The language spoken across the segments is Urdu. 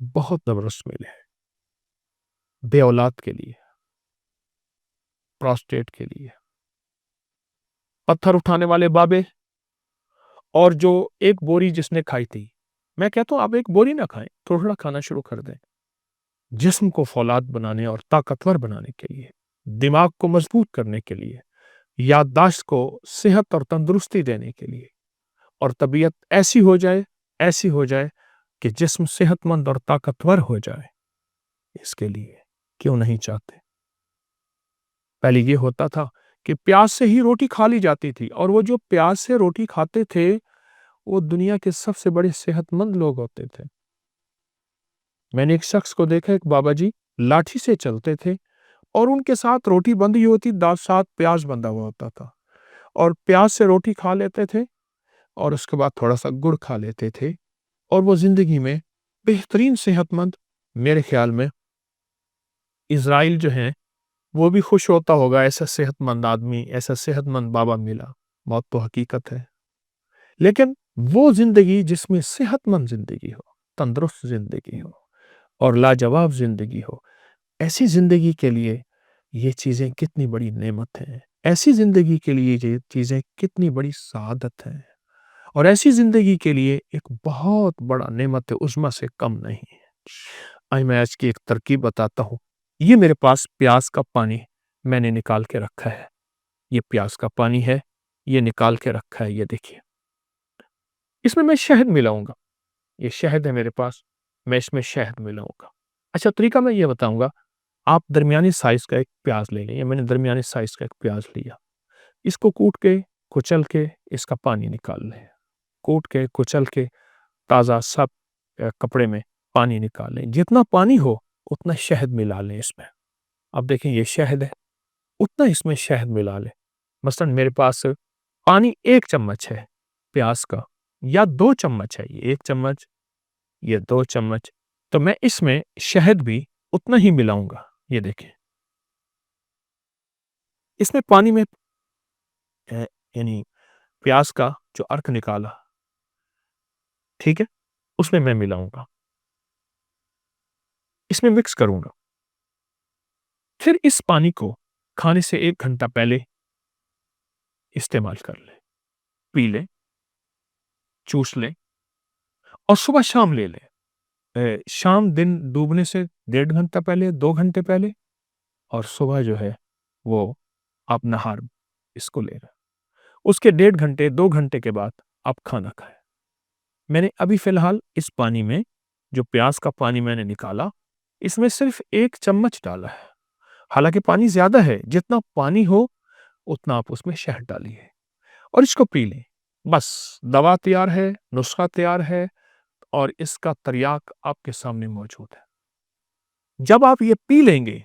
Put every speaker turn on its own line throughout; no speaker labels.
بہت زبردست میل ہے بے اولاد کے لیے، پراسٹیٹ کے لیے، پتھر اٹھانے والے بابے، اور جو ایک بوری جس نے کھائی تھی، میں کہتا ہوں آپ ایک بوری نہ کھائیں، تھوڑا تھوڑا کھانا شروع کر دیں، جسم کو فولاد بنانے اور طاقتور بنانے کے لیے، دماغ کو مضبوط کرنے کے لیے، یادداشت کو صحت اور تندرستی دینے کے لیے، اور طبیعت ایسی ہو جائے کہ جسم صحت مند اور طاقتور ہو جائے، اس کے لیے کیوں نہیں چاہتے؟ پہلے یہ ہوتا تھا کہ پیاس سے ہی روٹی کھا لی جاتی تھی، اور وہ جو پیاس سے روٹی کھاتے تھے وہ دنیا کے سب سے بڑے صحت مند لوگ ہوتے تھے۔ میں نے ایک شخص کو دیکھا، ایک بابا جی لاٹھی سے چلتے تھے، اور ان کے ساتھ روٹی بندھی ہوتی، ساتھ پیاز بندھا ہوا ہوتا تھا، اور پیاز سے روٹی کھا لیتے تھے، اور اس کے بعد تھوڑا سا گڑ کھا لیتے تھے، اور وہ زندگی میں بہترین صحت مند۔ میرے خیال میں اسرائیل جو ہیں وہ بھی خوش ہوتا ہوگا، ایسا صحت مند آدمی، ایسا صحت مند بابا ملا۔ موت تو حقیقت ہے، لیکن وہ زندگی جس میں صحت مند زندگی ہو، تندرست زندگی ہو اور لاجواب زندگی ہو، ایسی زندگی کے لیے یہ چیزیں کتنی بڑی نعمت ہیں، ایسی زندگی کے لیے یہ چیزیں کتنی بڑی سعادت ہیں، اور ایسی زندگی کے لیے ایک بہت بڑا نعمت عظمیٰ سے کم نہیں ہے۔ میں آج کی ایک ترکیب بتاتا ہوں۔ یہ میرے پاس پیاز کا پانی میں نے نکال کے رکھا ہے، یہ پیاز کا پانی ہے، یہ نکال کے رکھا ہے، یہ دیکھیے، اس میں شہد ملاؤں گا، یہ شہد ہے میرے پاس، میں اس میں شہد ملاؤں گا۔ اچھا، طریقہ میں یہ بتاؤں گا، آپ درمیانی سائز کا ایک پیاز لے لیں، میں نے درمیانی سائز کا ایک پیاز لیا، اس کو کوٹ کے کچل کے اس کا پانی نکال لیں، کوٹ کے کچل کے تازہ سب کپڑے میں پانی نکال لیں، جتنا پانی ہو اتنا شہد ملا لیں اس میں۔ اب دیکھیں یہ شہد ہے، اتنا اس میں شہد ملا لیں۔ مثلا میرے پاس پانی 1 چمچ ہے پیاز کا، یا 2 چمچ ہے، یہ 1 چمچ، یہ 2 چمچ، تو میں اس میں شہد بھی اتنا ہی ملاؤں گا۔ یہ دیکھیں، اس میں پانی میں یعنی پیاز کا جو ارک نکالا، ٹھیک ہے، اس میں ملاؤں گا، اس میں مکس کروں گا۔ پھر اس پانی کو کھانے سے 1 گھنٹہ پہلے استعمال کر لیں، پی لیں، چوس لیں، اور صبح شام لے لیں۔ شام دن ڈوبنے سے 1.5 گھنٹہ پہلے، 2 گھنٹے پہلے، اور صبح جو ہے وہ آپ نہار اس کو لے رہے، اس کے 1.5 گھنٹے 2 گھنٹے کے بعد آپ کھانا کھائیں۔ میں نے ابھی فی الحال اس پانی میں، جو پیاز کا پانی میں نے نکالا، اس میں صرف 1 چمچ ڈالا ہے، حالانکہ پانی زیادہ ہے، جتنا پانی ہو اتنا آپ اس میں شہد ڈالیے، اور اس کو پی لیں۔ بس دوا تیار ہے، نسخہ تیار ہے، اور اس کا تریاق آپ کے سامنے موجود ہے۔ جب آپ یہ پی لیں گے،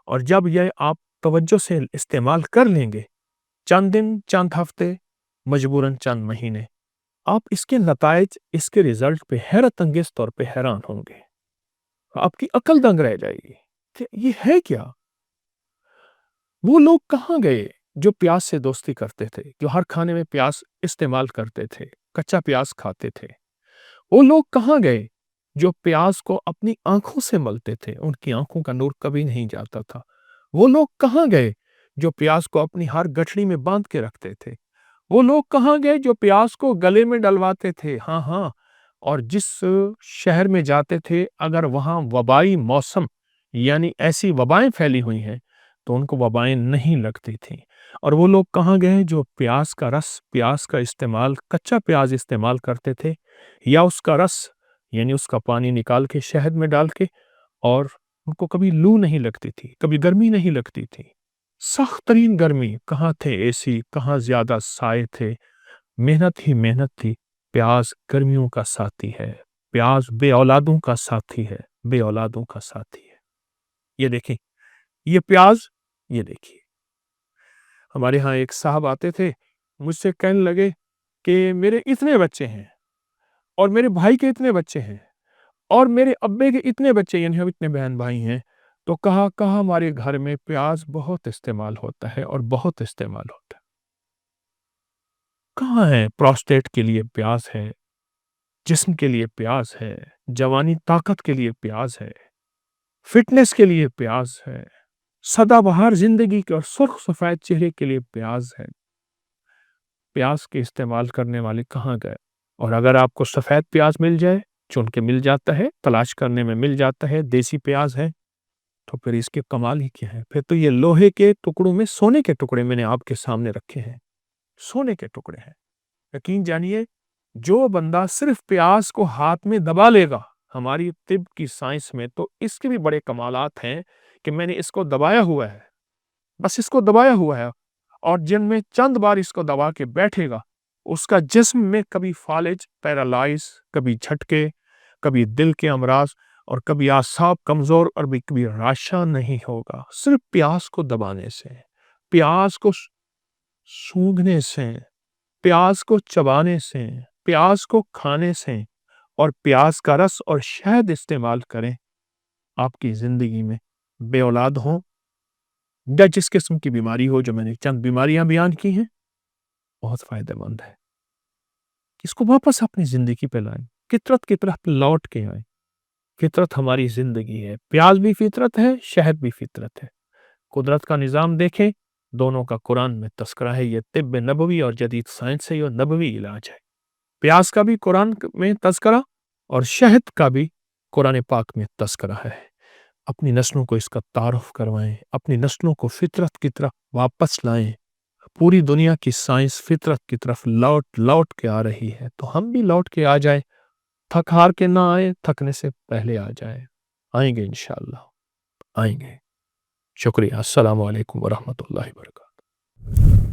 اور جب یہ آپ توجہ سے استعمال کر لیں گے، چند دن، چند ہفتے، مجبوراً چند مہینے، آپ اس کے نتائج، اس کے ریزلٹ پہ حیرت انگیز طور پہ حیران ہوں گے، آپ کی عقل دنگ رہ جائے گی کہ یہ ہے کیا؟ وہ لوگ کہاں گئے جو پیاز سے دوستی کرتے تھے، جو ہر کھانے میں پیاز استعمال کرتے تھے، کچا پیاز کھاتے تھے؟ وہ لوگ کہاں گئے جو پیاز کو اپنی آنکھوں سے ملتے تھے، ان کی آنکھوں کا نور کبھی نہیں جاتا تھا؟ وہ لوگ کہاں گئے جو پیاز کو اپنی ہر گٹھڑی میں باندھ کے رکھتے تھے؟ وہ لوگ کہاں گئے جو پیاز کو گلے میں ڈلواتے تھے؟ ہاں ہاں، اور جس شہر میں جاتے تھے، اگر وہاں وبائی موسم یعنی ایسی وبائیں پھیلی ہوئی ہیں تو ان کو وبائیں نہیں لگتی تھیں۔ اور وہ لوگ کہاں گئے جو پیاز کا رس، پیاز کا استعمال، کچا پیاز استعمال کرتے تھے، یا اس کا رس یعنی اس کا پانی نکال کے شہد میں ڈال کے، اور ان کو کبھی لو نہیں لگتی تھی، کبھی گرمی نہیں لگتی تھی۔ سخت ترین گرمی، کہاں تھے اے سی، کہاں زیادہ سائے تھے، محنت ہی محنت تھی۔ پیاز گرمیوں کا ساتھی ہے، پیاز بے اولادوں کا ساتھی ہے، بے اولادوں کا ساتھی ہے۔ یہ دیکھیں، یہ پیاز، یہ دیکھیے، ہمارے ہاں ایک صاحب آتے تھے، مجھ سے کہنے لگے کہ میرے اتنے بچے ہیں، اور میرے بھائی کے اتنے بچے ہیں، اور میرے ابے کے اتنے بچے، یعنی ہم اتنے بہن بھائی ہیں، تو کہا ہمارے گھر میں پیاز بہت استعمال ہوتا ہے، اور بہت استعمال ہوتا ہے۔ کہاں ہے پروسٹیٹ کے لیے پیاز ہے، جسم کے لیے پیاس ہے، جوانی طاقت کے لیے پیاس ہے، فٹنس کے لیے پیاس ہے، سدا بہار زندگی کے اور سرخ سفید چہرے کے لیے پیاس ہے۔ پیاز کے استعمال کرنے والے کہاں گئے؟ اور اگر آپ کو سفید پیاز مل جائے، چن کے مل جاتا ہے، تلاش کرنے میں مل جاتا ہے، دیسی پیاز ہے، تو پھر اس کے کمال ہی کیا ہے؟ پھر تو یہ لوہے کے ٹکڑوں میں سونے کے ٹکڑے میں نے آپ کے سامنے رکھے ہیں، سونے کے ٹکڑے ہیں۔ یقین جانیے، جو بندہ صرف پیاز کو ہاتھ میں دبا لے گا، ہماری طب کی سائنس میں تو اس کے بھی بڑے کمالات ہیں کہ میں نے اس کو دبایا ہوا ہے، بس اس کو دبایا ہوا ہے، اور جن میں چند بار اس کو دبا کے بیٹھے گا، اس کا جسم میں کبھی فالج، پیرالائز، کبھی جھٹکے، کبھی دل کے امراض، اور کبھی اعصاب کمزور، اور بھی کبھی راشا نہیں ہوگا، صرف پیاز کو دبانے سے، پیاز کو سونگھنے سے، پیاز کو چبانے سے، پیاز کو کھانے سے، اور پیاز کا رس اور شہد استعمال کریں۔ آپ کی زندگی میں بے اولاد ہوں یا جس قسم کی بیماری ہو، جو میں نے چند بیماریاں بیان کی ہیں، بہت فائدہ مند ہے۔ اس کو واپس اپنی زندگی پہ لائیں، فطرت کی طرف لوٹ کے آئیں۔ فطرت ہماری زندگی ہے، پیاز بھی فطرت ہے، شہد بھی فطرت ہے۔ قدرت کا نظام دیکھیں، دونوں کا قرآن میں تذکرہ ہے۔ یہ طب نبوی اور جدید سائنس سے یہ نبوی علاج ہے۔ پیاز کا بھی قرآن میں تذکرہ اور شہد کا بھی قرآن پاک میں تذکرہ ہے۔ اپنی نسلوں کو اس کا تعارف کروائیں، اپنی نسلوں کو فطرت کی طرف واپس لائیں۔ پوری دنیا کی سائنس فطرت کی طرف لوٹ لوٹ کے آ رہی ہے، تو ہم بھی لوٹ کے آ جائیں، تھک ہار کے نہ آئے، تھکنے سے پہلے آ جائیں۔ آئیں گے انشاءاللہ، آئیں گے۔ شکریہ۔ السلام علیکم ورحمۃ اللہ وبرکاتہ۔